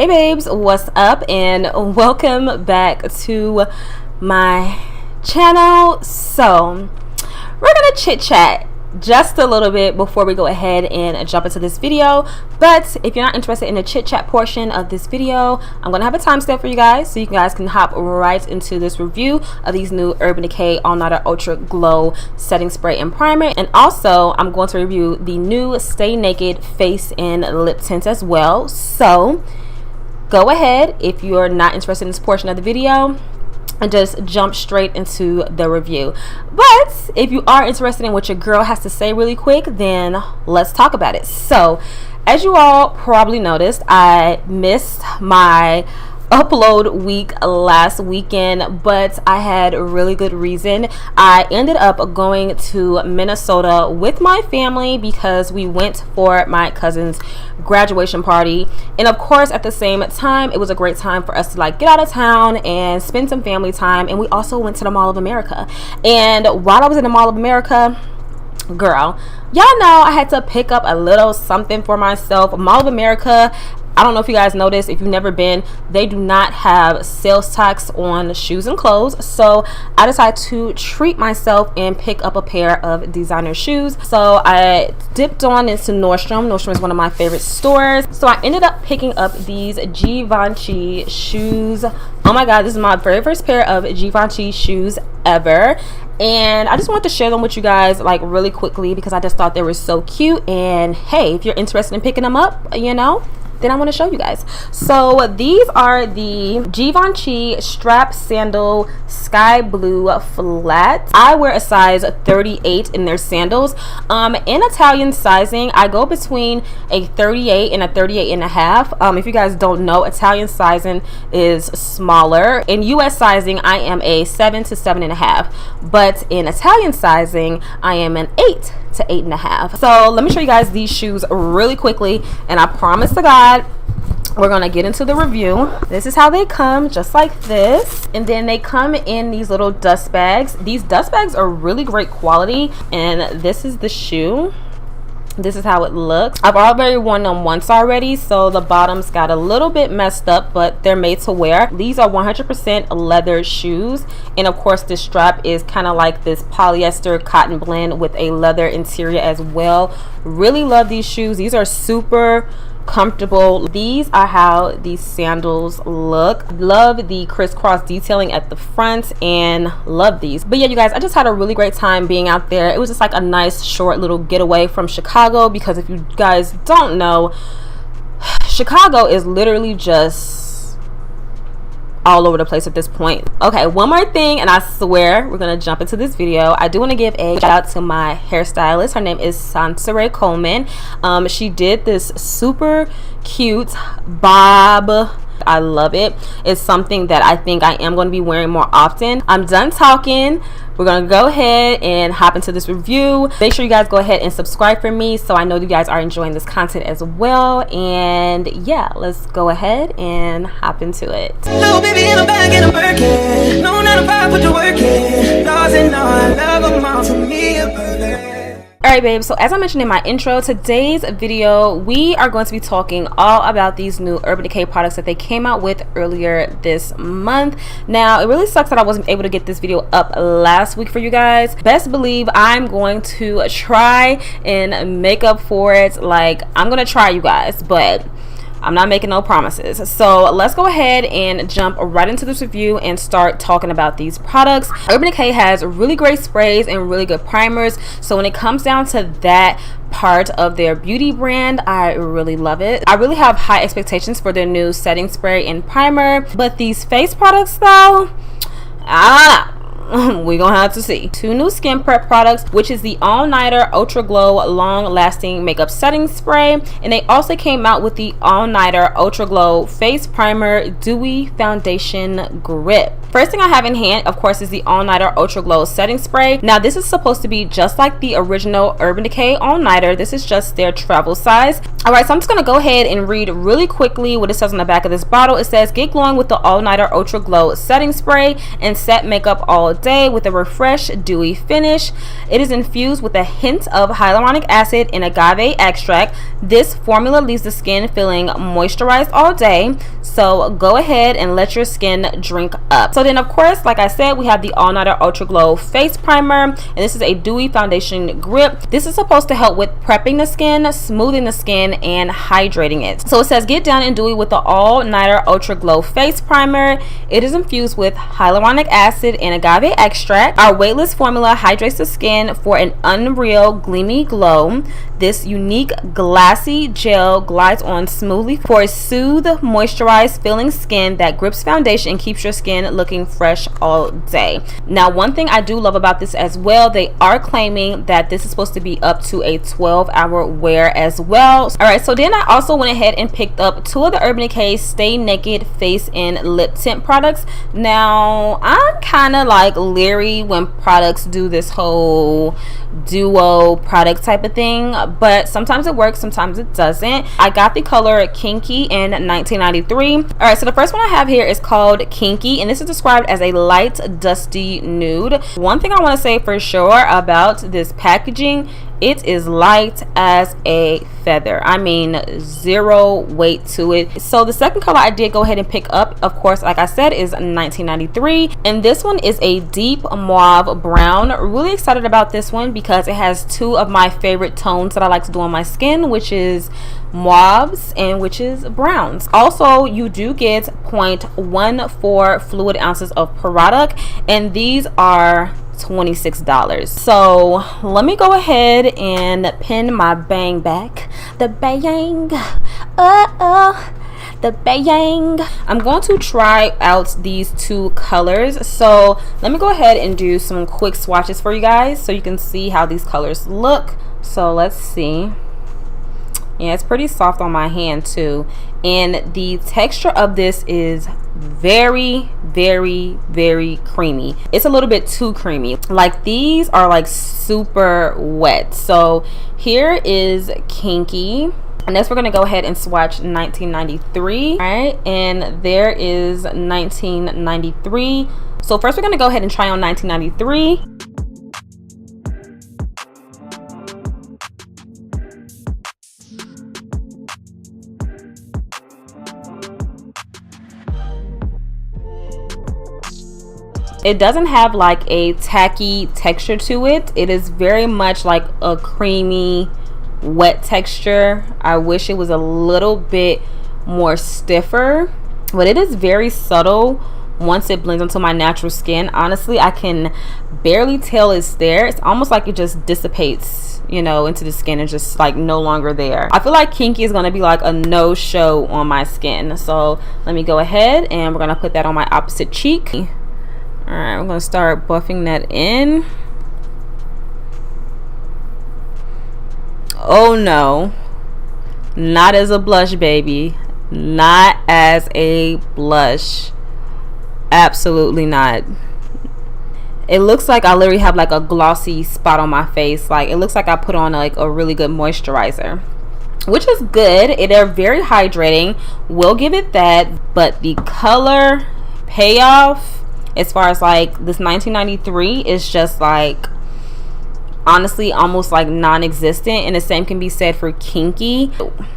Hey babes, what's up, and welcome back to my channel. So we're gonna chit chat just a little bit before we go ahead and jump into this video. But if you're not interested in the chit chat portion of this video, I'm gonna have a timestamp for you guys so you guys can hop right into this review of these new Urban Decay All Nighter Ultra Glow Setting Spray and Primer. And also I'm going to review the new Stay Naked face and lip tint as well. So go ahead, if you're not interested in this portion of the video, and just jump straight into the review. But if you are interested in what your girl has to say really quick, then let's talk about it. So as you all probably noticed, I missed my upload week last weekend, but I had a really good reason. I ended up going to Minnesota with my family because we went for my cousin's graduation party, and of course at the same time it was a great time for us to like get out of town and spend some family time. And we also went to the Mall of America, and while I was in the Mall of America, girl, y'all know I had to pick up a little something for myself. Mall of America, I don't know if you guys noticed, if you've never been, they do not have sales tax on shoes and clothes. So I decided to treat myself and pick up a pair of designer shoes. So I dipped on into Nordstrom. Nordstrom is one of my favorite stores. So I ended up picking up these Givenchy shoes. Oh my god, this is my very first pair of Givenchy shoes ever. And I just wanted to share them with you guys like really quickly because I just thought they were so cute. And hey, if you're interested in picking them up, you know, then I want to show you guys. So these are the Givenchy strap sandal sky blue flat. I wear a size 38 in their sandals. In Italian sizing, I go between a 38 and a 38 and a half. If you guys don't know, Italian sizing is smaller. In US sizing, I am a 7 to 7.5, but in Italian sizing, I am an 8 to 8.5. So let me show you guys these shoes really quickly, and I promise to God we're gonna get into the review. This is how they come, just like this, and then they come in these little dust bags. These dust bags are really great quality, and this is the shoe. This is how it looks. I've already worn them once already, so the bottoms got a little bit messed up, but they're made to wear. These are 100% leather shoes, and of course the strap is kind of like this polyester cotton blend with a leather interior as well. Really love these shoes. These are super comfortable. These are how these sandals look. Love the crisscross detailing at the front and love these. But yeah, you guys, I just had a really great time being out there. It was just like a nice short little getaway from Chicago, because if you guys don't know, Chicago is literally just all over the place at this point. Okay, one more thing, and I swear we're gonna jump into this video. I do want to give a shout out to my hairstylist. Her name is Sansere Coleman. She did this super cute bob. I love it. It's something that I think I am going to be wearing more often. I'm done talking. We're going to go ahead and hop into this review. Make sure you guys go ahead and subscribe for me so I know you guys are enjoying this content as well. And yeah, let's go ahead and hop into it. Little baby in a bag and I'm working. No 9 to 5, put to work in. Doesn't know I love a mom for me a burger. Alright babes, so as I mentioned in my intro, today's video we are going to be talking all about these new Urban Decay products that they came out with earlier this month. Now it really sucks that I wasn't able to get this video up last week for you guys. Best believe I'm going to try and make up for it. Like, I'm gonna try, you guys, but I'm not making no promises. So let's go ahead and jump right into this review and start talking about these products. Urban Decay has really great sprays and really good primers. So when it comes down to that part of their beauty brand, I really love it. I really have high expectations for their new setting spray and primer. But these face products though, we're gonna have to see. 2 new skin prep products, which is the All Nighter Ultra Glow Long Lasting Makeup Setting Spray, and they also came out with the All Nighter Ultra Glow Face Primer Dewy Foundation Grip. First thing I have in hand, of course, is the All Nighter Ultra Glow Setting Spray. Now this is supposed to be just like the original Urban Decay All Nighter. This is just their travel size. Alright, so I'm just going to go ahead and read really quickly what it says on the back of this bottle. It says, get glowing with the All Nighter Ultra Glow Setting Spray and set makeup all day with a refreshed, dewy finish. It is infused with a hint of hyaluronic acid and agave extract. This formula leaves the skin feeling moisturized all day. So go ahead and let your skin drink up. So then, of course, like I said, we have the All Nighter Ultra Glow Face Primer. And this is a dewy foundation grip. This is supposed to help with prepping the skin, smoothing the skin, and hydrating it. So it says, get down and dewy with the All Nighter Ultra Glow Face Primer. It is infused with hyaluronic acid and agave extract. Our weightless formula hydrates the skin for an unreal gleamy glow. This unique glassy gel glides on smoothly for a soothed, moisturized, filling skin that grips foundation and keeps your skin looking fresh all day. Now, one thing I do love about this as well, they are claiming that this is supposed to be up to a 12-hour wear as well. Alright, so then I also went ahead and picked up two of the Urban Decay Stay Naked face and lip tint products. Now, I'm kind of like leery when products do this whole duo product type of thing, but sometimes it works, sometimes it doesn't. I got the color Kinky in 1993. Alright, so the first one I have here is called Kinky, and this is described as a light dusty nude. One thing I want to say for sure about this packaging, it is light as a feather. I mean, zero weight to it. So the second color I did go ahead and pick up, of course, like I said, is 1993, and this one is a deep mauve brown. Really excited about this one because it has two of my favorite tones that I like to do on my skin, which is mauves and which is browns. Also, you do get 0.14 fluid ounces of product, and these are $26. So let me go ahead and pin my bang back. The bang, the bang. I'm going to try out these two colors, so let me go ahead and do some quick swatches for you guys so you can see how these colors look. So let's see. Yeah, it's pretty soft on my hand too, and the texture of this is very, very, very creamy. It's a little bit too creamy. Like, these are like super wet. So here is Kinky, and next we're gonna go ahead and swatch 1993. All right, and there is 1993. So first we're gonna go ahead and try on 1993. It doesn't have like a tacky texture to it. It is very much like a creamy, wet texture. I wish it was a little bit more stiffer, but it is very subtle once it blends into my natural skin. Honestly, I can barely tell it's there. It's almost like it just dissipates, you know, into the skin and just like no longer there. I feel like Kinky is going to be like a no-show on my skin. So let me go ahead and we're going to put that on my opposite cheek. All right, I'm going to start buffing that in. Oh no, not as a blush, baby. Not as a blush. Absolutely not. It looks like I literally have like a glossy spot on my face. Like, it looks like I put on like a really good moisturizer, which is good. They're very hydrating, we'll give it that. But the color payoff, as far as like this 1993, is just like, honestly, almost like non-existent, and the same can be said for Kinky.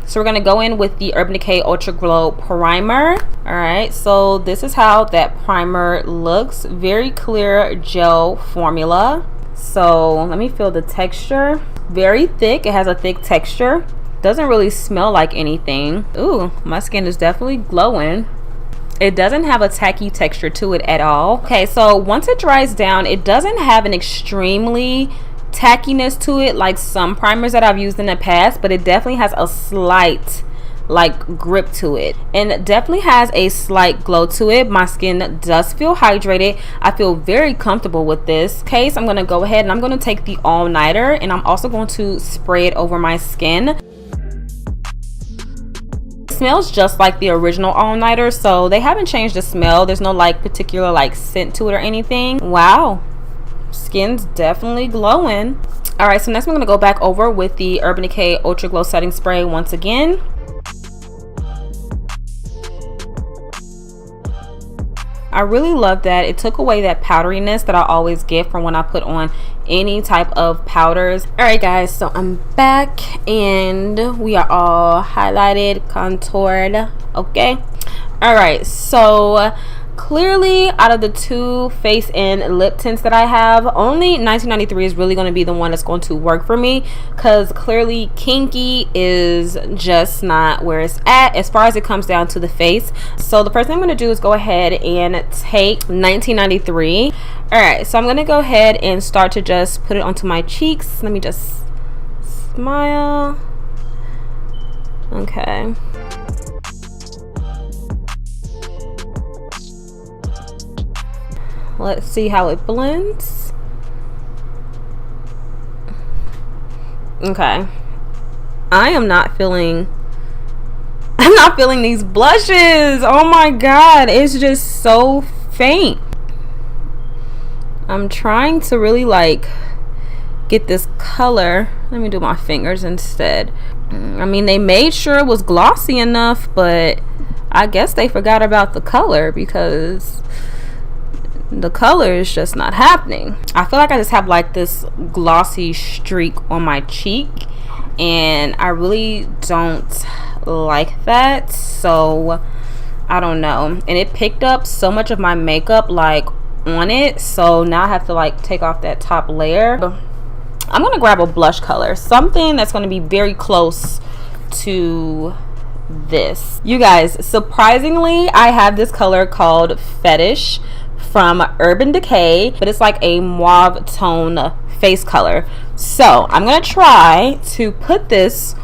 So we're gonna go in with the Urban Decay Ultra Glow Primer. All right, so this is how that primer looks. Very clear gel formula. So let me feel the texture. Very thick. It has a thick texture. Doesn't really smell like anything. Ooh, my skin is definitely glowing. It doesn't have a tacky texture to it at all. Okay, so once it dries down, it doesn't have an extremely tackiness to it like some primers that I've used in the past, but it definitely has a slight like grip to it, and it definitely has a slight glow to it. My skin does feel hydrated. I feel very comfortable with this. Okay, so I'm going to go ahead and I'm going to take the All Nighter, and I'm also going to spray it over my skin. smells just like the original all-nighter, so they haven't changed the smell. There's no like particular like scent to it or anything. Wow, skin's definitely glowing. All right, so next I'm going to go back over with the Urban Decay Ultra Glow Setting Spray once again. I really love that. It took away that powderiness that I always get from when I put on any type of powders. All right, guys, so I'm back and we are all highlighted, contoured, okay? All right, so clearly out of the two face and lip tints that I have, only 1993 is really going to be the one that's going to work for me, because clearly Kinky is just not where it's at as far as it comes down to the face. So the first thing I'm going to do is go ahead and take 1993. All right, so I'm going to go ahead and start to just put it onto my cheeks. Let me just smile. Okay. Let's see how it blends. Okay. I'm not feeling these blushes. Oh my god, it's just so faint. I'm trying to really like get this color. Let me do my fingers instead. I mean, they made sure it was glossy enough, but I guess they forgot about the color, because the color is just not happening. I feel like I just have like this glossy streak on my cheek, and I really don't like that. So I don't know, and it picked up so much of my makeup like on it, so now I have to like take off that top layer. I'm gonna grab a blush color, something that's going to be very close to this. You guys, surprisingly, I have this color called Fetish from Urban Decay, but it's like a mauve tone face color. So I'm gonna try to put this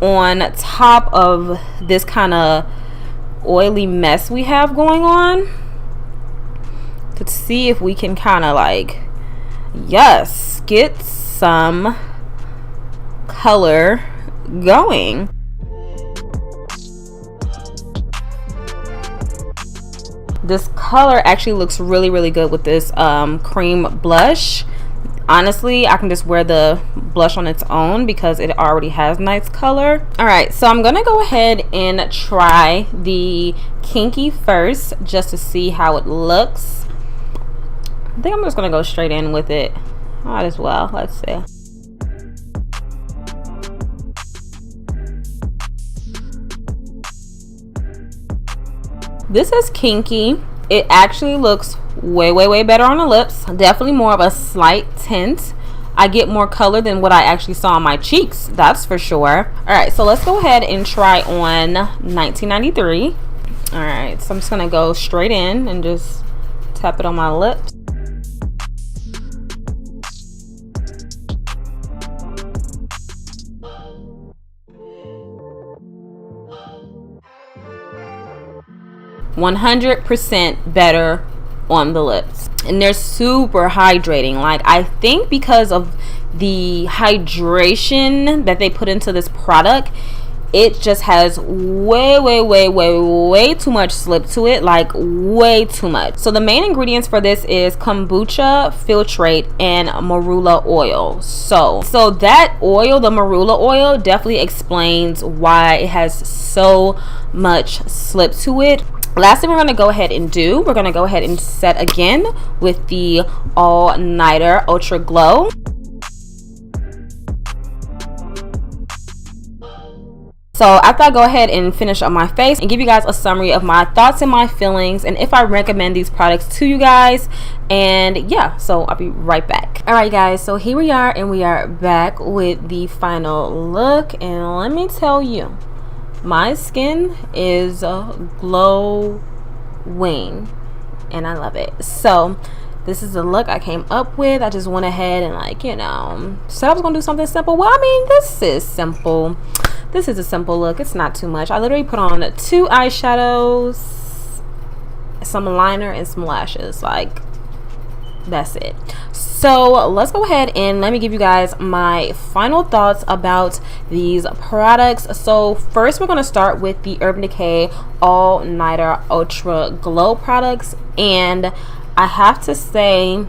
on top of this kind of oily mess we have going on, to see if we can kind of like, yes, get some color going. This color actually looks really, really good with this cream blush. Honestly, I can just wear the blush on its own because it already has nice color. All right, so I'm gonna go ahead and try the Kinky first, just to see how it looks. I think I'm just gonna go straight in with it. Might as well. Let's see. This is Kinky. It actually looks way better on the lips. Definitely more of a slight tint. I get more color than what I actually saw on my cheeks, that's for sure. All right, so let's go ahead and try on 1993. All right, so I'm just gonna go straight in and just tap it on my lips. %100% better on the lips, and they're super hydrating. Like, I think because of the hydration that they put into this product, it just has way too much slip to it, like way too much. So the main ingredients for this is kombucha, filtrate, and marula oil. So that oil, the marula oil, definitely explains why it has so much slip to it. Last thing we're going to go ahead and do, we're going to go ahead and set again with the All Nighter Ultra Glow. So after I go ahead and finish up my face and give you guys a summary of my thoughts and my feelings, and if I recommend these products to you guys, and yeah, so I'll be right back. All right guys, so here we are, and we are back with the final look, and let me tell you, my skin is glowing and I love it. So this is the look I came up with. I just went ahead and, like, you know, said I was gonna do something simple. Well, I mean, this is simple. This is a simple look. It's not too much. I literally put on 2 eyeshadows, some liner, and some lashes. Like, that's it. So let's go ahead and let me give you guys my final thoughts about these products. So first we're going to start with the Urban Decay All Nighter Ultra Glow products, and I have to say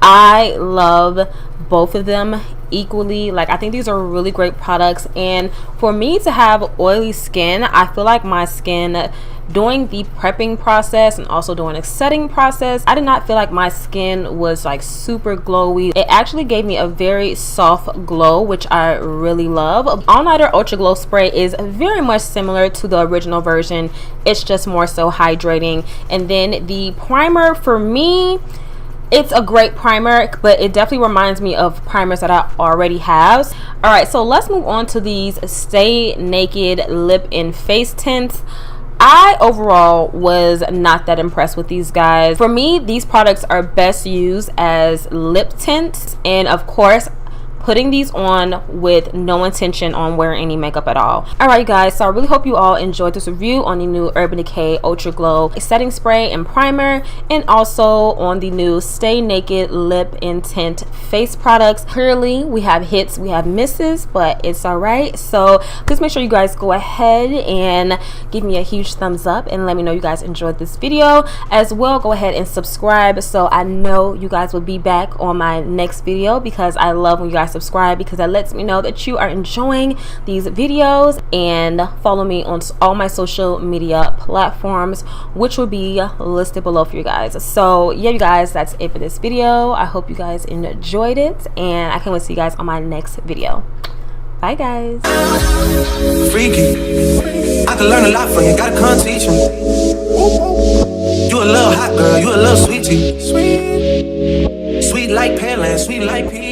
I love both of them equally. Like, I think these are really great products, and for me to have oily skin, I feel like my skin during the prepping process and also during the setting process, I did not feel like my skin was like super glowy. It actually gave me a very soft glow, which I really love. All Nighter Ultra Glow Spray is very much similar to the original version. It's just more so hydrating. And then the primer, for me, it's a great primer, but it definitely reminds me of primers that I already have. All right, so let's move on to these Stay Naked Lip and Face Tints. I overall was not that impressed with these guys. For me, these products are best used as lip tints, and of course putting these on with no intention on wearing any makeup at all. Alright guys, so I really hope you all enjoyed this review on the new Urban Decay Ultra Glow setting spray and primer, and also on the new Stay Naked Lip and Tint face products. Clearly we have hits, we have misses, but it's alright. So please make sure you guys go ahead and give me a huge thumbs up and let me know you guys enjoyed this video. As well, go ahead and subscribe so I know you guys will be back on my next video, because I love when you guys subscribe, because that lets me know that you are enjoying these videos. And follow me on all my social media platforms, which will be listed below for you guys. So yeah, you guys, that's it for this video. I hope you guys enjoyed it, and I can't wait to see you guys on my next video. Bye guys. Freaky, I can learn a lot from you, gotta come teach me. You a little hot girl, you a little sweetie. Sweet like Pearland, sweet like peach.